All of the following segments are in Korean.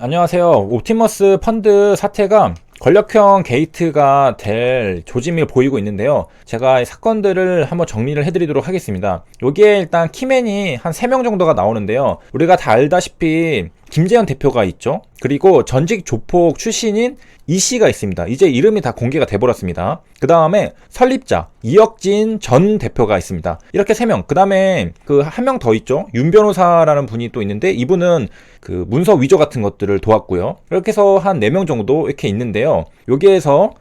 안녕하세요. 옵티머스 펀드 사태가 권력형 게이트가 될 조짐이 보이고 있는데요. 제가 이 사건들을 한번 정리를 해드리도록 하겠습니다. 여기에 일단 키맨이 한 3명 정도가 나오는데요. 우리가 다 알다시피 김재현 대표가 있죠. 그리고 전직 조폭 출신인 이씨가 있습니다. 이제 이름이 다 공개가 돼버렸습니다. 그 다음에 설립자 이혁진 전 대표가 있습니다. 이렇게 3명. 그 다음에 그 한 명 더 있죠. 윤 변호사라는 분이 또 있는데 이분은 그 문서 위조 같은 것들을 도왔고요. 이렇게 해서 한 4명 정도 이렇게 있는데요. 여기에서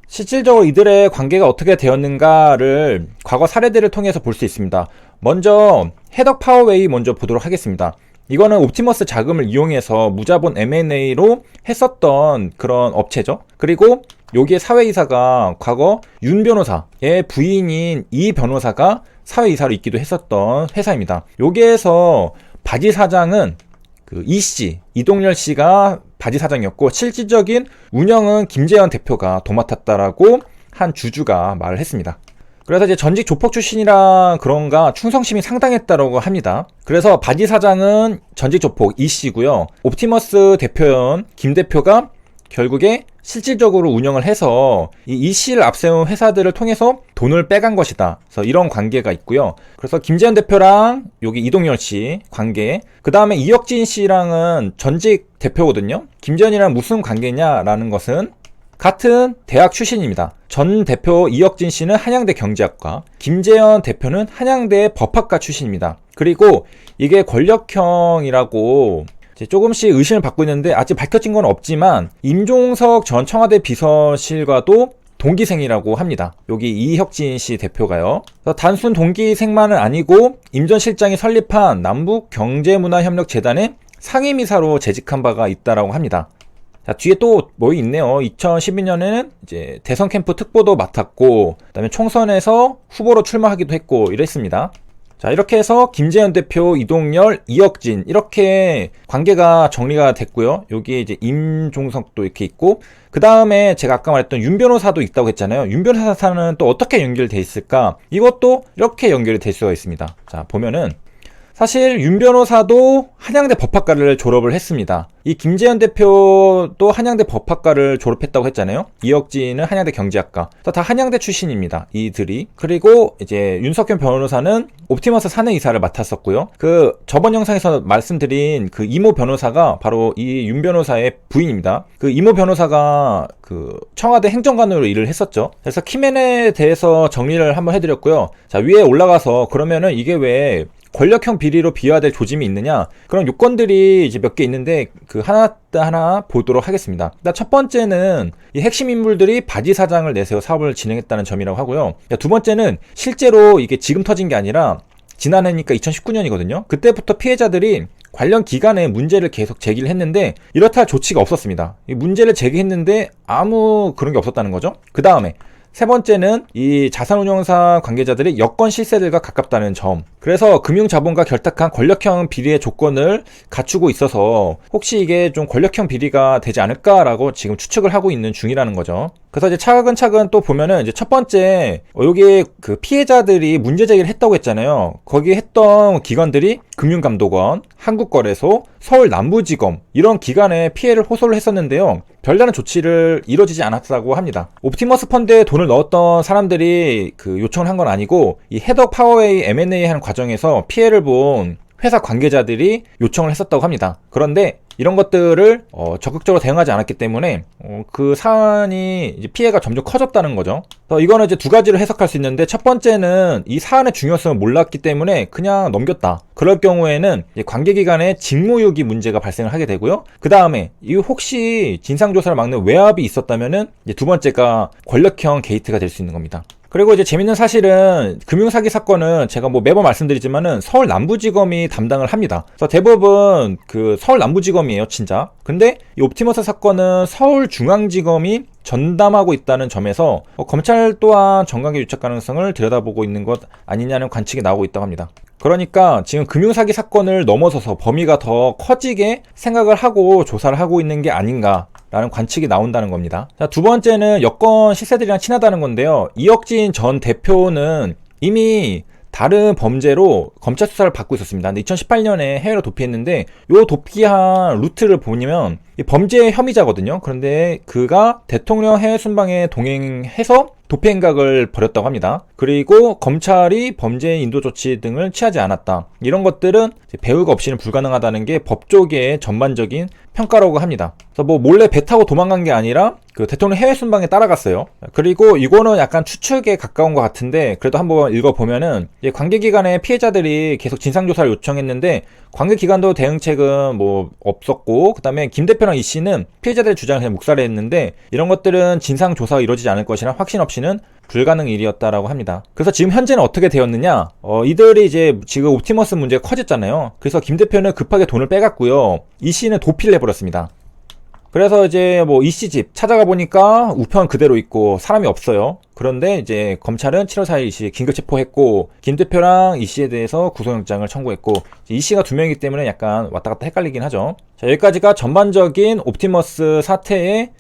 실질적으로 이들의 관계가 어떻게 되었는가를 과거 사례들을 통해서 볼 수 있습니다. 먼저 헤덕 파워웨이 먼저 보도록 하겠습니다. 이거는 옵티머스 자금을 이용해서 무자본 M&A로 했었던 그런 업체죠. 그리고 여기에 사회이사가 과거 윤 변호사의 부인인 이 변호사가 사회이사로 있기도 했었던 회사입니다. 여기에서 바지 사장은 그 이씨, 이동열 씨가 바지 사장이었고 실질적인 운영은 김재현 대표가 도맡았다라고 한 주주가 말을 했습니다. 그래서 이제 전직 조폭 출신이라 그런가 충성심이 상당했다고 합니다. 그래서 바지 사장은 전직 조폭 이씨고요. 옵티머스 대표연 김 대표가 결국에 실질적으로 운영을 해서 이 이씨를 앞세운 회사들을 통해서 돈을 빼간 것이다. 그래서 이런 관계가 있고요. 그래서 김재현 대표랑 여기 이동열 씨 관계, 그 다음에 이혁진 씨랑은 전직 대표거든요. 김재현이랑 무슨 관계냐라는 것은 같은 대학 출신입니다. 전 대표 이혁진 씨는 한양대 경제학과, 김재현 대표는 한양대 법학과 출신입니다. 그리고 이게 권력형이라고 조금씩 의심을 받고 있는데 아직 밝혀진 건 없지만 임종석 전 청와대 비서실과도 동기생이라고 합니다. 여기 이혁진 씨 대표가요. 단순 동기생만은 아니고 임 전 실장이 설립한 남북경제문화협력재단의 상임이사로 재직한 바가 있다라고 합니다. 자, 뒤에 또 뭐 있네요. 2012년에는 이제 대선 캠프 특보도 맡았고, 그다음에 총선에서 후보로 출마하기도 했고 이랬습니다. 자, 이렇게 해서 김재현 대표, 이동열, 이혁진 이렇게 관계가 정리가 됐고요. 여기에 이제 임종석도 이렇게 있고, 그 다음에 제가 아까 말했던 윤 변호사도 있다고 했잖아요. 윤 변호사는 또 어떻게 연결돼 있을까? 이것도 이렇게 연결이 될 수가 있습니다. 자, 보면은 사실 윤 변호사도 한양대 법학과를 졸업을 했습니다. 이 김재현 대표도 한양대 법학과를 졸업했다고 했잖아요. 이혁진은 한양대 경제학과. 다 한양대 출신입니다. 이들이. 그리고 이제 윤석현 변호사는 옵티머스 사내이사를 맡았었고요. 그 저번 영상에서 말씀드린 그 이모 변호사가 바로 이 윤 변호사의 부인입니다. 그 이모 변호사가 그 청와대 행정관으로 일을 했었죠. 그래서 키맨에 대해서 정리를 한번 해드렸고요. 자, 위에 올라가서 그러면은 이게 왜 권력형 비리로 비화될 조짐이 있느냐, 그런 요건들이 이제 몇 개 있는데 그 하나 보도록 하겠습니다. 일단 첫 번째는 이 핵심 인물들이 바지 사장을 내세워 사업을 진행했다는 점이라고 하고요. 두 번째는 실제로 이게 지금 터진 게 아니라 지난해니까 2019년이거든요. 그때부터 피해자들이 관련 기관에 문제를 계속 제기를 했는데 이렇다 할 조치가 없었습니다. 이 문제를 제기했는데 아무 그런 게 없었다는 거죠. 그 다음에 세 번째는 이 자산운용사 관계자들이 여권 실세들과 가깝다는 점. 그래서 금융자본과 결탁한 권력형 비리의 조건을 갖추고 있어서 혹시 이게 좀 권력형 비리가 되지 않을까라고 지금 추측을 하고 있는 중이라는 거죠. 그래서 이제 차근차근 또 보면은 이제 첫 번째 여기 그 피해자들이 문제 제기를 했다고 했잖아요. 거기 했던 기관들이 금융감독원, 한국거래소, 서울남부지검 이런 기관에 피해를 호소를 했었는데요. 별다른 조치를 이뤄지지 않았다고 합니다. 옵티머스 펀드에 돈을 넣었던 사람들이 그 요청을 한 건 아니고 이 헤덕 파워웨이 M&A 하는 과정에서 피해를 본 회사 관계자들이 요청을 했었다고 합니다. 그런데 이런 것들을 적극적으로 대응하지 않았기 때문에 그 사안이 이제 피해가 점점 커졌다는 거죠. 그래서 이거는 이제 두 가지로 해석할 수 있는데, 첫 번째는 이 사안의 중요성을 몰랐기 때문에 그냥 넘겼다. 그럴 경우에는 이제 관계기관의 직무유기 문제가 발생을 하게 되고요. 그 다음에 이 혹시 진상조사를 막는 외압이 있었다면은 이제 두 번째가 권력형 게이트가 될 수 있는 겁니다. 그리고 이제 재밌는 사실은 금융사기 사건은 제가 뭐 매번 말씀드리지만은 서울 남부지검이 담당을 합니다. 그래서 대부분 그 서울 남부지검이에요, 진짜. 근데 이 옵티머스 사건은 서울중앙지검이 전담하고 있다는 점에서 검찰 또한 정관계 유착 가능성을 들여다보고 있는 것 아니냐는 관측이 나오고 있다고 합니다. 그러니까 지금 금융사기 사건을 넘어서서 범위가 더 커지게 생각을 하고 조사를 하고 있는 게 아닌가 라는 관측이 나온다는 겁니다. 자, 두 번째는 여권 실세들이랑 친하다는 건데요. 이혁진 전 대표는 이미 다른 범죄로 검찰 수사를 받고 있었습니다. 근데 2018년에 해외로 도피했는데 요 도피한 루트를 보면 범죄 혐의자거든요. 그런데 그가 대통령 해외 순방에 동행해서 도피 행각을 벌였다고 합니다. 그리고 검찰이 범죄 인도 조치 등을 취하지 않았다. 이런 것들은 배우가 없이는 불가능하다는 게 법조계의 전반적인 평가라고 합니다. 그래서 뭐 몰래 배 타고 도망간 게 아니라 그 대통령 해외 순방에 따라갔어요. 그리고 이거는 약간 추측에 가까운 것 같은데 그래도 한번 읽어보면은 관계기관의 피해자들이 계속 진상조사를 요청했는데 관계기관도 대응책은 뭐 없었고, 그 다음에 김 대표랑 이 씨는 피해자들의 주장을 그냥 묵살했는데 이런 것들은 진상조사가 이루어지지 않을 것이란 확신 없이는 불가능 일이었다라고 합니다. 그래서 지금 현재는 어떻게 되었느냐? 이들이 이제 지금 옵티머스 문제가 커졌잖아요. 그래서 김 대표는 급하게 돈을 빼갔고요. 이 씨는 도피를 해버렸습니다. 그래서 이제 뭐 이 씨 집 찾아가 보니까 우편 그대로 있고 사람이 없어요. 그런데 이제 검찰은 7월 4일 이 씨 긴급 체포했고, 김 대표랑 이 씨에 대해서 구속영장을 청구했고, 이 씨가 두 명이기 때문에 약간 왔다 갔다 헷갈리긴 하죠. 자, 여기까지가 전반적인 옵티머스 사태의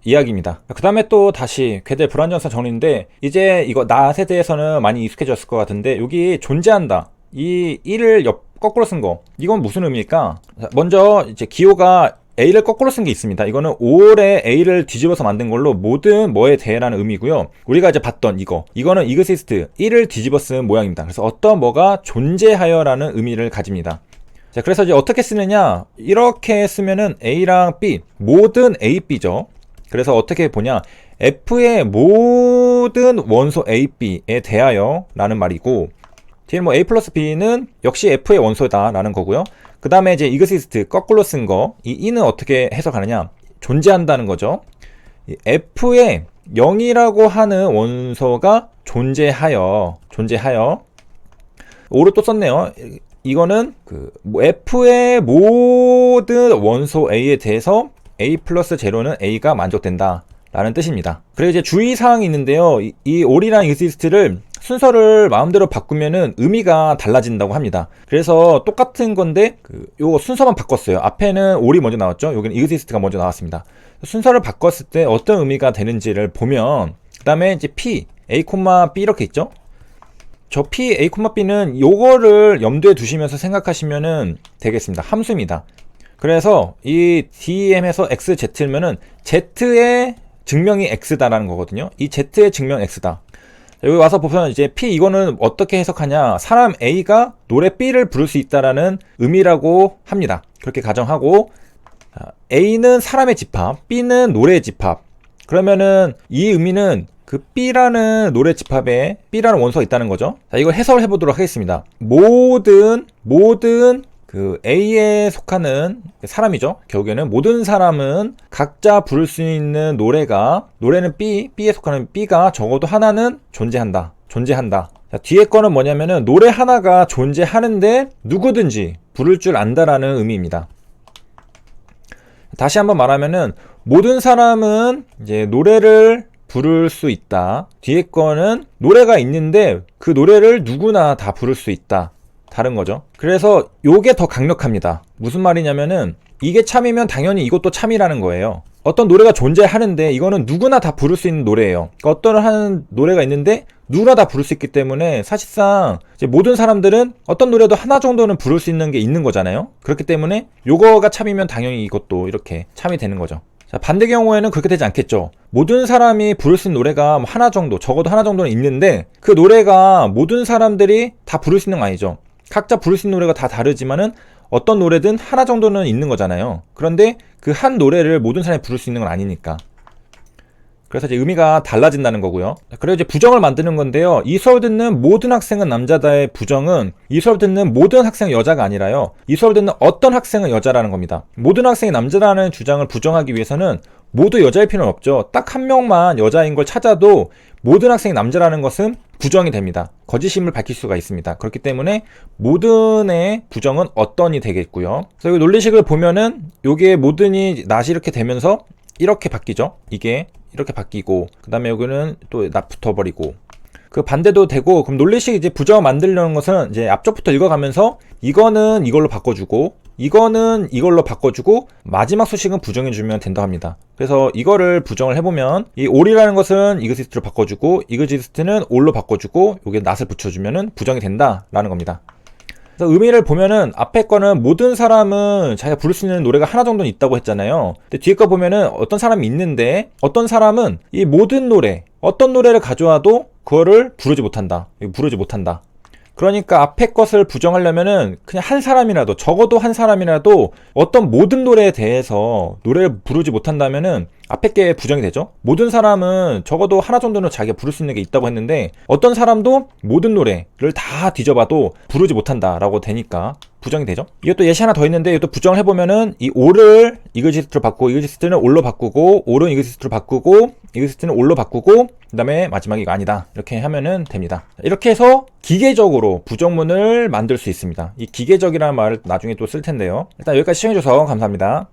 이야기입니다. 그 다음에 또 다시 괴델 불안전사 정리인데, 이제 이거 낫에 대해서는 많이 익숙해졌을 것 같은데, 여기 존재한다, 이 1을 거꾸로 쓴 거, 이건 무슨 의미일까? 먼저 이제 기호가 A를 거꾸로 쓴 게 있습니다. 이거는 5월에 A를 뒤집어서 만든 걸로 모든 뭐에 대해라는 의미고요. 우리가 이제 봤던 이거는 이그시스트 1을 뒤집어 쓴 모양입니다. 그래서 어떤 뭐가 존재하여라는 의미를 가집니다. 자, 그래서 이제 어떻게 쓰느냐, 이렇게 쓰면은 A랑 B, 모든 A, B죠. 그래서 어떻게 보냐, F의 모든 원소 A, B에 대하여 라는 말이고, 뒤에 뭐 A 플러스 B는 역시 F의 원소다 라는 거고요. 그 다음에 이제 이그시스트 거꾸로 쓴 거, 이 E는 어떻게 해석하느냐, 존재한다는 거죠. F의 0이라고 하는 원소가 존재하여 5로 또 썼네요. 이거는 F의 모든 원소 A에 대해서 A 플러스 제로는 A가 만족된다 라는 뜻입니다. 그리고 이제 주의사항이 있는데요. 이 올이랑 이그시스트를 순서를 마음대로 바꾸면은 의미가 달라진다고 합니다. 그래서 똑같은 건데 요거 순서만 바꿨어요. 앞에는 올이 먼저 나왔죠. 여기는 이그시스트가 먼저 나왔습니다. 순서를 바꿨을 때 어떤 의미가 되는지를 보면, 그 다음에 이제 P, A, B 이렇게 있죠. 저 P, A, B는 요거를 염두에 두시면서 생각하시면은 되겠습니다. 함수입니다. 그래서 이 DM에서 XZ면은 Z의 증명이 X다라는 거거든요. 이 Z의 증명 X다. 여기 와서 보면 이제 P, 이거는 어떻게 해석하냐, 사람 A가 노래 B를 부를 수 있다라는 의미라고 합니다. 그렇게 가정하고, A는 사람의 집합, B는 노래의 집합. 그러면은 이 의미는 그 B라는 노래 집합에 B라는 원소가 있다는 거죠. 자, 이걸 해석을 해보도록 하겠습니다. 모든 A에 속하는 사람이죠. 결국에는 모든 사람은 각자 부를 수 있는 노래는 B에 속하는 B가 적어도 하나는 존재한다. 자, 뒤에 거는 뭐냐면은 노래 하나가 존재하는데 누구든지 부를 줄 안다라는 의미입니다. 다시 한번 말하면은 모든 사람은 이제 노래를 부를 수 있다. 뒤에 거는 노래가 있는데 그 노래를 누구나 다 부를 수 있다. 다른 거죠. 그래서 요게 더 강력합니다. 무슨 말이냐면은 이게 참이면 당연히 이것도 참이라는 거예요. 어떤 노래가 존재하는데 이거는 누구나 다 부를 수 있는 노래예요. 그러니까 어떤 한 노래가 있는데 누구나 다 부를 수 있기 때문에 사실상 이제 모든 사람들은 어떤 노래도 하나 정도는 부를 수 있는 게 있는 거잖아요. 그렇기 때문에 요거가 참이면 당연히 이것도 이렇게 참이 되는 거죠. 자, 반대 경우에는 그렇게 되지 않겠죠. 모든 사람이 부를 수 있는 노래가 하나 정도, 적어도 하나 정도는 있는데 그 노래가 모든 사람들이 다 부를 수 있는 거 아니죠. 각자 부를 수 있는 노래가 다 다르지만은 어떤 노래든 하나 정도는 있는 거잖아요. 그런데 그 한 노래를 모든 사람이 부를 수 있는 건 아니니까. 그래서 이제 의미가 달라진다는 거고요. 그리고 이제 부정을 만드는 건데요. 이 수업을 듣는 모든 학생은 남자다의 부정은 이 수업을 듣는 모든 학생은 여자가 아니라요. 이 수업을 듣는 어떤 학생은 여자라는 겁니다. 모든 학생이 남자라는 주장을 부정하기 위해서는 모두 여자일 필요는 없죠. 딱 한 명만 여자인 걸 찾아도 모든 학생이 남자라는 것은 부정이 됩니다. 거짓임을 밝힐 수가 있습니다. 그렇기 때문에 모든의 부정은 어떤이 되겠고요. 그래서 이 논리식을 보면은 요게 모든이 낫이 이렇게 되면서 이렇게 바뀌죠. 이게 이렇게 바뀌고, 그 다음에 여기는 또 낫 붙어버리고, 그 반대도 되고, 그럼 논리식 이제 부정 만들려는 것은 이제 앞쪽부터 읽어가면서 이거는 이걸로 바꿔주고 이거는 이걸로 바꿔주고 마지막 수식은 부정해주면 된다고 합니다. 그래서 이거를 부정을 해보면 이 all이라는 것은 exist로 바꿔주고 exist는 all로 바꿔주고 여기에 not을 붙여주면 부정이 된다라는 겁니다. 그래서 의미를 보면은 앞에 거는 모든 사람은 자기가 부를 수 있는 노래가 하나 정도는 있다고 했잖아요. 근데 뒤에 거 보면은 어떤 사람이 있는데 어떤 사람은 이 모든 노래, 어떤 노래를 가져와도 그거를 부르지 못한다. 그러니까 앞에 것을 부정하려면은 그냥 한 사람이라도, 적어도 한 사람이라도 어떤 모든 노래에 대해서 노래를 부르지 못한다면은 앞에 게 부정이 되죠. 모든 사람은 적어도 하나 정도는 자기가 부를 수 있는 게 있다고 했는데 어떤 사람도 모든 노래를 다 뒤져봐도 부르지 못한다라고 되니까 부정이 되죠. 이것도 예시 하나 더 있는데 이것도 부정을 해보면은 이 all을 exist로 바꾸고 exist는 all로 바꾸고 all은 exist로 바꾸고 exist는 all로 바꾸고 그 다음에 마지막에 이거 아니다 이렇게 하면은 됩니다. 이렇게 해서 기계적으로 부정문을 만들 수 있습니다. 이 기계적이라는 말을 나중에 또 쓸 텐데요. 일단 여기까지 시청해줘서 감사합니다.